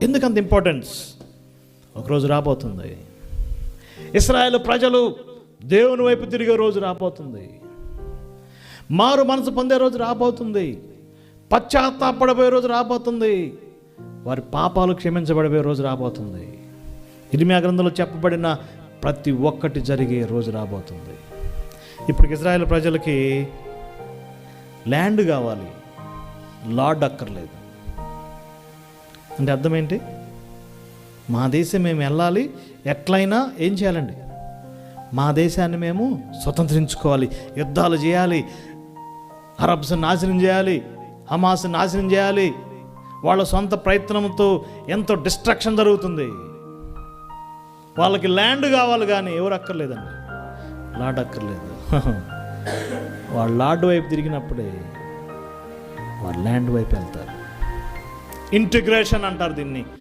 ఎందుకంత ఇంపార్టెన్స్? ఒకరోజు రాబోతుంది, ఇశ్రాయేలు ప్రజలు దేవుని వైపు తిరిగే రోజు రాబోతుంది, మారు మనసు పొందే రోజు రాబోతుంది, పశ్చాత్తాపడబోయే రోజు రాబోతుంది, వారి పాపాలు క్షమించబడిపోయే రోజు రాబోతుంది. ఇర్మీయా గ్రంథంలో చెప్పబడిన ప్రతి ఒక్కటి జరిగే రోజు రాబోతుంది. ఇప్పుడు ఇశ్రాయేలు ప్రజలకి ల్యాండ్ కావాలి, లార్డ్ అక్కర్లేదు. అంటే అర్థం ఏంటి? మా దేశం మేము వెళ్ళాలి, ఎట్లయినా ఏం చేయాలండి? మా దేశాన్ని మేము స్వతంత్రించుకోవాలి, యుద్ధాలు చేయాలి, అరబ్స్ నాశనం చేయాలి, హమాస్ నాశనం చేయాలి. వాళ్ళ సొంత ప్రయత్నంతో ఎంతో డిస్ట్రక్షన్ జరుగుతుంది. వాళ్ళకి ల్యాండ్ కావాలి, కానీ ఎవరు అక్కర్లేదండి, లార్డ్ అక్కర్లేదు. వాళ్ళు లార్డ్ వైపు తిరిగినప్పుడే వాళ్ళు ల్యాండ్ వైపు వెళ్తారు. ఇంటిగ్రేషన్ అంటారు దీన్ని.